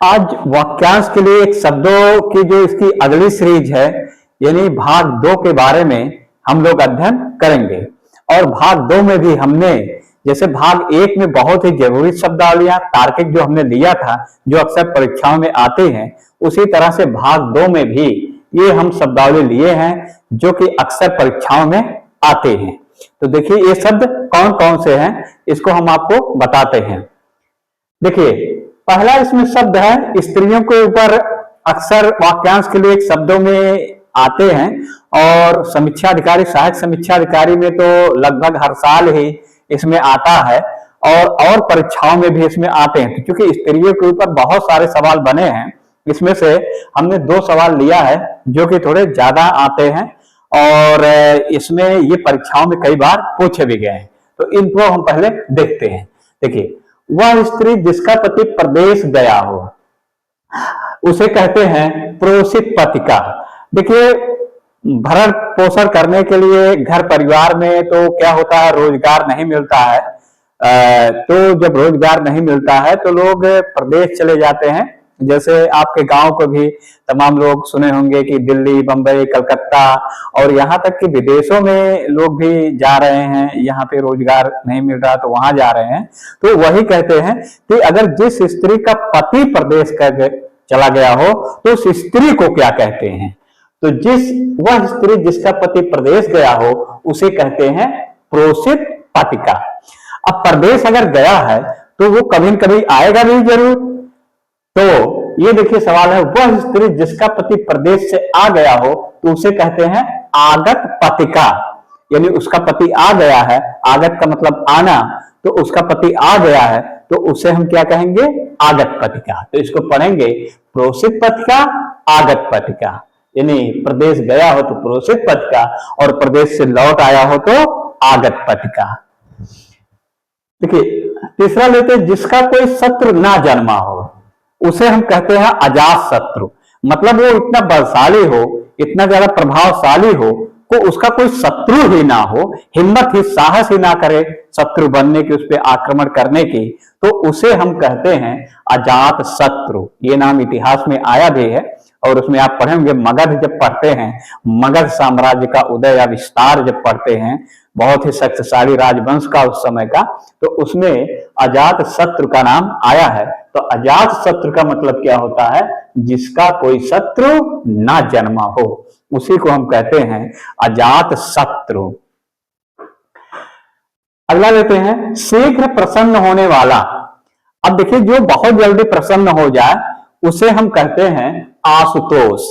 आज वाक्यांश के लिए एक शब्दों की जो इसकी अगली सीरीज है यानी भाग 2 के बारे में हम लोग अध्ययन करेंगे। और भाग 2 में भी हमने जैसे भाग 1 में बहुत ही जरूरी शब्दावलियां तार्किक जो हमने लिया था जो अक्सर परीक्षाओं में आते हैं, उसी तरह से भाग 2 में भी ये हम शब्दावली लिए हैं जो कि अक्सर परीक्षाओं में आते हैं। तो देखिए ये शब्द कौन कौन से हैं इसको हम आपको बताते हैं। देखिए पहला इसमें शब्द है स्त्रियों के ऊपर अक्सर वाक्यांश के लिए शब्दों में आते हैं और समीक्षा अधिकारी सहायक समीक्षा अधिकारी में तो लगभग हर साल ही इसमें आता है और परीक्षाओं में भी इसमें आते हैं। क्योंकि स्त्रियों के ऊपर बहुत सारे सवाल बने हैं, इसमें से हमने 2 सवाल लिया है जो कि थोड़े ज्यादा आते हैं और इसमें ये परीक्षाओं में कई बार पूछे भी गए हैं। तो इनको हम पहले देखते हैं। देखिए वह स्त्री जिसका पति प्रदेश गया हो उसे कहते हैं प्रोषित पतिका। देखिए भरण पोषण करने के लिए घर परिवार में तो क्या होता है, रोजगार नहीं मिलता है। तो जब रोजगार नहीं मिलता है तो लोग प्रदेश चले जाते हैं। जैसे आपके गांव को भी तमाम लोग सुने होंगे कि दिल्ली, बंबई, कलकत्ता और यहाँ तक कि विदेशों में लोग भी जा रहे हैं। यहाँ पे रोजगार नहीं मिल रहा तो वहां जा रहे हैं। तो वही कहते हैं कि अगर जिस स्त्री का पति प्रदेश कर चला गया हो तो उस स्त्री को क्या कहते हैं। तो वह स्त्री जिसका पति प्रदेश गया हो उसे कहते हैं प्रोषित पतिका। अब प्रदेश अगर गया है तो वो कभी न कभी आएगा भी जरूर। तो ये देखिए सवाल है, वह स्त्री जिसका पति प्रदेश से आ गया हो तो उसे कहते हैं आगत पतिका। यानी उसका पति आ गया है, आगत का मतलब आना, तो उसका पति आ गया है तो उसे हम क्या कहेंगे, आगत पतिका। तो इसको पढ़ेंगे प्रोषित पतिका, आगत पतिका। यानी प्रदेश गया हो तो प्रोषित पतिका और प्रदेश से लौट आया हो तो आगत पतिका। देखिए तीसरा लेते हैं, जिसका कोई शत्रु ना जन्मा हो उसे हम कहते हैं अजात शत्रु। मतलब वो इतना बलशाली हो, इतना ज्यादा प्रभावशाली हो को उसका कोई शत्रु ही ना हो, हिम्मत ही साहस ही ना करे शत्रु बनने की, उस पर आक्रमण करने की, तो उसे हम कहते हैं अजात शत्रु। ये नाम इतिहास में आया भी है और उसमें आप पढ़ेंगे मगध जब पढ़ते हैं, मगध साम्राज्य का उदय या विस्तार जब पढ़ते हैं, बहुत ही शक्तिशाली राजवंश का उस समय का, तो उसमें अजात शत्रु का नाम आया है। तो अजात शत्रु का मतलब क्या होता है, जिसका कोई शत्रु ना जन्मा हो, उसी को हम कहते हैं अजात शत्रु। अगला लेते हैं शीघ्र प्रसन्न होने वाला। अब देखिए जो बहुत जल्दी प्रसन्न हो जाए उसे हम कहते हैं आशुतोष।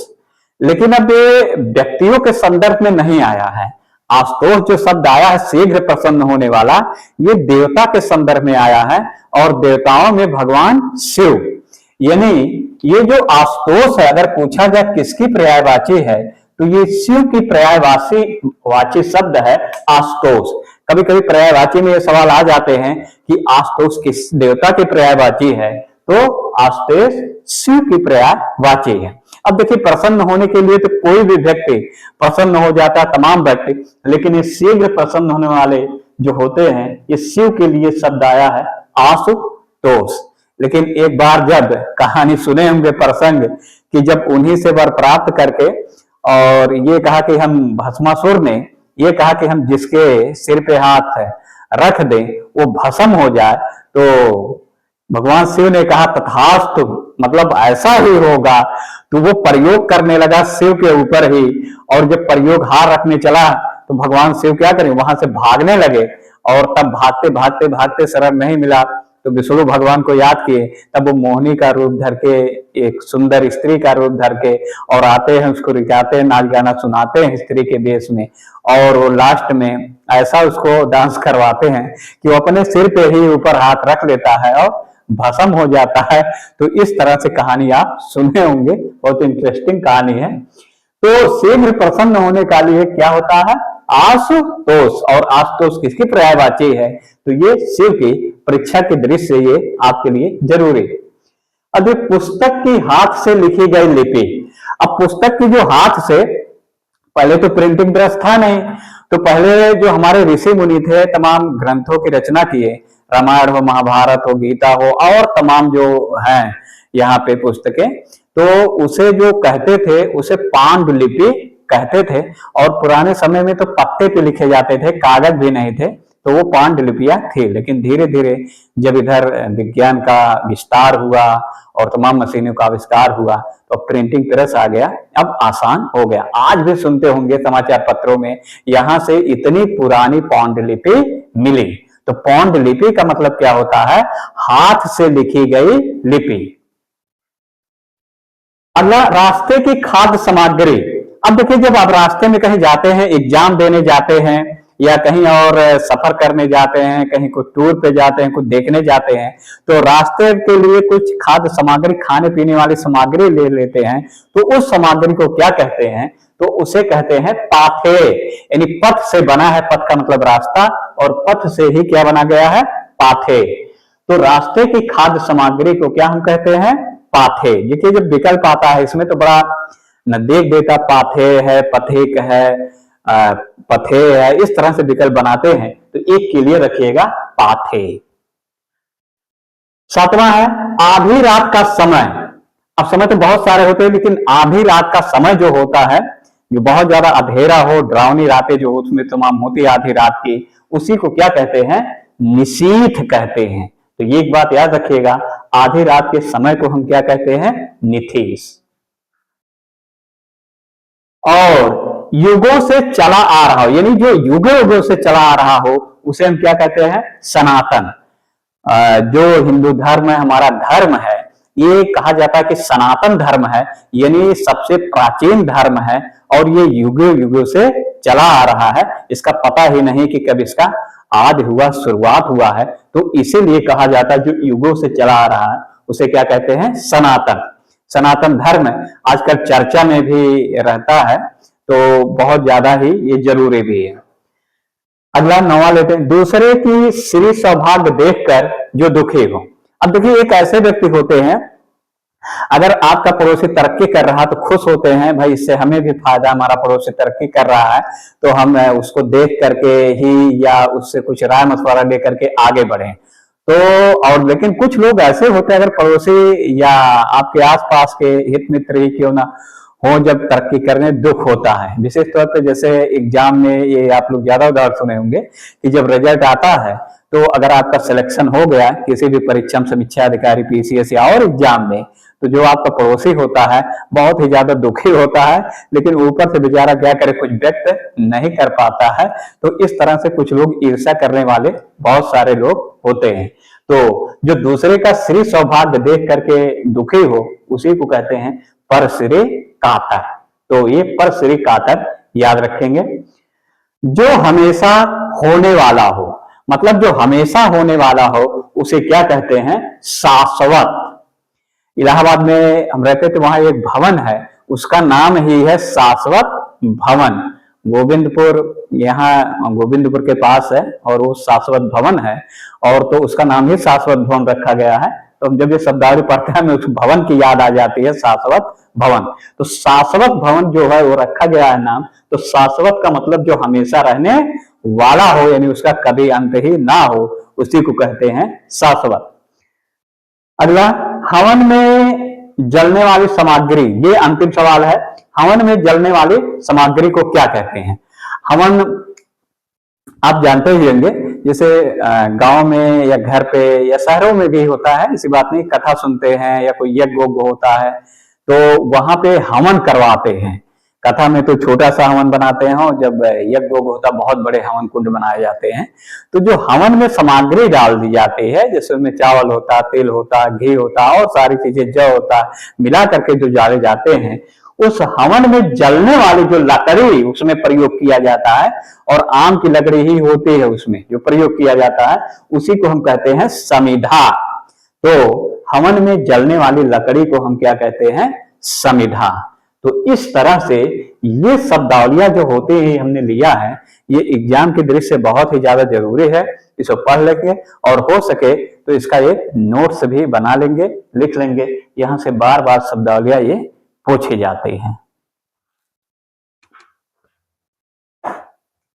लेकिन अब ये व्यक्तियों के संदर्भ में नहीं आया है। आशुतोष जो शब्द आया है शीघ्र प्रसन्न होने वाला, ये देवता के संदर्भ में आया है और देवताओं में भगवान शिव। यानी ये जो आशुतोष है, अगर पूछा जाए किसकी पर्यायवाची है तो ये शिव की पर्यायवाची शब्द है आशुतोष। कभी कभी पर्यायवाची में ये सवाल आ जाते हैं कि आशुतोष किस देवता की पर्यायवाची है, तो आशुतोष शिव की पर्यायवाची है। अब देखिए प्रसन्न होने के लिए तो कोई भी व्यक्ति प्रसन्न हो जाता है, तमाम व्यक्ति, लेकिन ये शीघ्र प्रसन्न होने वाले जो होते हैं ये शिव के लिए शब्द आया है आशुतोष। लेकिन एक बार जब कहानी सुने होंगे प्रसंग कि जब उन्हीं से वर प्राप्त करके और ये कहा कि हम भस्मासुर ने ये कहा कि हम जिसके सिर पे हाथ रख दें वो भस्म हो जाए, तो भगवान शिव ने कहा तथास्तु, मतलब ऐसा ही होगा। तो वो प्रयोग करने लगा शिव के ऊपर ही, और जब प्रयोग हार रखने चला तो भगवान शिव क्या करें, वहां से भागने लगे और तब भागते भागते भागते शरण नहीं मिला तो विष्णु भगवान को याद किए। तब वो मोहिनी का रूप धर के, एक सुंदर स्त्री का रूप धर के और आते हैं, उसको रिझाते हैं, नाच गाना सुनाते हैं स्त्री के वेश में, और वो लास्ट में ऐसा उसको डांस करवाते हैं कि वो अपने सिर पे ही ऊपर हाथ रख लेता है और भस्म हो जाता है। तो इस तरह से कहानी आप सुने होंगे, बहुत इंटरेस्टिंग कहानी है। तो शीघ्र प्रसन्न होने का लिए क्या होता है, आशुतोष। और आशुतोष किसकी पर्यायवाची है, तो ये शिव की परीक्षा के दृष्टि से ये आपके लिए जरूरी है। अब पुस्तक की हाथ से लिखी गई लिपि। अब पुस्तक की जो हाथ से, पहले तो प्रिंटिंग प्रेस था नहीं, तो पहले जो हमारे ऋषि मुनि थे तमाम ग्रंथों की रचना किए, रामायण हो, महाभारत हो, गीता हो और तमाम जो हैं यहाँ पे पुस्तकें, तो उसे जो कहते थे उसे पांडुलिपि कहते थे। और पुराने समय में तो पत्ते पे लिखे जाते थे, कागज भी नहीं थे, तो वो पांडुलिपियां थी। लेकिन धीरे धीरे जब इधर विज्ञान का विस्तार हुआ और तमाम मशीनों का आविष्कार हुआ तो प्रिंटिंग प्रेस आ गया, अब आसान हो गया। आज भी सुनते होंगे समाचार पत्रों में, यहां से इतनी पुरानी पांडुलिपि मिली। तो पांडुलिपि का मतलब क्या होता है? हाथ से लिखी गई लिपि। अगला, रास्ते की खाद्य सामग्री। अब देखिए, जब आप रास्ते में कहीं जाते हैं, एग्जाम देने जाते हैं या कहीं और सफर करने जाते हैं, कहीं कुछ टूर पे जाते हैं, कुछ देखने जाते हैं, तो रास्ते के लिए कुछ खाद्य सामग्री, खाने पीने वाली सामग्री ले लेते हैं। तो उस सामग्री को क्या कहते हैं? तो उसे कहते हैं पाथे। यानी पथ से बना है, पथ का मतलब रास्ता, और पथ से ही क्या बना गया है? पाथे। तो रास्ते की खाद्य सामग्री को क्या हम कहते हैं? पाथे। देखिए, जब विकल्प आता है इसमें तो बड़ा न देख देता, पाथे है, पथिक है, पथे है, इस तरह से विकल्प बनाते हैं, तो एक के लिए रखिएगा पाथे। सातवां है आधी रात का समय। अब समय तो बहुत सारे होते हैं, लेकिन आधी रात का समय जो होता है, जो बहुत ज्यादा अंधेरा हो, डरावनी रातें जो उसमें तमाम होती है आधी रात की, उसी को क्या कहते हैं? निशीथ कहते हैं। तो ये एक बात याद रखिएगा, आधी रात के समय को हम क्या कहते हैं? निथीस। और युगों से चला आ रहा हो, यानी जो युगों युगों से चला आ रहा हो, उसे हम क्या कहते हैं? सनातन। जो हिंदू धर्म है, हमारा धर्म है, ये कहा जाता है कि सनातन धर्म है, यानी सबसे प्राचीन धर्म है, और ये युगों युगों से चला आ रहा है। इसका पता ही नहीं कि कब इसका आदि हुआ, शुरुआत हुआ है। तो इसीलिए कहा जाता है जो युगों से चला आ रहा है उसे क्या कहते हैं? सनातन। सनातन धर्म आजकल चर्चा में भी रहता है, तो बहुत ज्यादा ही ये जरूरी भी है। अगला 9वां लेते हैं, दूसरे की श्री सौभाग्य देखकर जो दुखी हो। अब देखिए, एक ऐसे व्यक्ति होते हैं, अगर आपका पड़ोसी तरक्की कर रहा तो खुश होते हैं, भाई इससे हमें भी फायदा, हमारा पड़ोसी तरक्की कर रहा है तो हम उसको देख करके ही या उससे कुछ राय मशवरा लेकर के आगे बढ़े। तो और लेकिन कुछ लोग ऐसे होते हैं, अगर पड़ोसी या आपके आसपास के हित मित्र ही क्यों ना हो, जब तरक्की करने दुख होता है। विशेष तौर पे जैसे एग्जाम में, ये आप लोग ज्यादा उदाहरण सुने होंगे कि जब रिजल्ट आता है, तो अगर आपका सिलेक्शन हो गया किसी भी परीक्षा समीक्षा अधिकारी, पीसीएस या और एग्जाम में, तो जो आपका पड़ोसी होता है बहुत ही ज्यादा दुखी होता है, लेकिन ऊपर से बेचारा क्या करे, कुछ व्यक्त नहीं कर पाता है। तो इस तरह से कुछ लोग ईर्ष्या करने वाले बहुत सारे लोग होते हैं। तो जो दूसरे का श्री सौभाग्य देख करके दुखी हो, उसी को कहते हैं परश्री कातर। तो ये परश्री कातर याद रखेंगे। जो हमेशा होने वाला हो, मतलब जो हमेशा होने वाला हो, उसे क्या कहते हैं? शाश्वत। इलाहाबाद में हम रहते थे, वहां एक भवन है, उसका नाम ही है शाश्वत भवन। गोविंदपुर, यहाँ गोविंदपुर के पास है, और वो शाश्वत भवन है, और तो उसका नाम ही शाश्वत भवन रखा गया है। तो जब ये शब्दावली पढ़ते हैं, हमें उस भवन की याद आ जाती है, शाश्वत भवन। तो शाश्वत भवन जो है वो रखा गया है नाम। तो शाश्वत का मतलब जो हमेशा रहने वाला हो, यानी उसका कभी अंत ही ना हो, उसी को कहते हैं शाश्वत। अगला, हवन में जलने वाली सामग्री। ये अंतिम सवाल है, हवन में जलने वाली सामग्री को क्या कहते हैं? हवन आप जानते ही होंगे, जैसे गांव में या घर पे या शहरों में भी होता है, इसी बात नहीं, कथा सुनते हैं या कोई यज्ञ होता है तो वहां पे हवन करवाते हैं। कथा में तो छोटा सा हवन बनाते हैं, और जब यज्ञ होता बहुत बड़े हवन कुंड बनाए जाते हैं। तो जो हवन में सामग्री डाल दी जाती है, जैसे उसमें चावल होता, तेल होता, घी होता और सारी चीजें, जौ होता, मिला करके जो डाले जाते हैं, उस हवन में जलने वाली जो लकड़ी उसमें प्रयोग किया जाता है, और आम की लकड़ी ही होती है उसमें जो प्रयोग किया जाता है, उसी को हम कहते हैं समिधा। तो हवन में जलने वाली लकड़ी को हम क्या कहते हैं? समिधा। तो इस तरह से ये शब्दावलियां जो होती है हमने लिया है, ये एग्जाम की दृष्टि से बहुत ही ज्यादा जरूरी है। इसको पढ़ लेंगे, और हो सके तो इसका एक नोट्स भी बना लेंगे, लिख लेंगे। यहाँ से बार बार शब्दावलियां ये पूछी जाती हैं।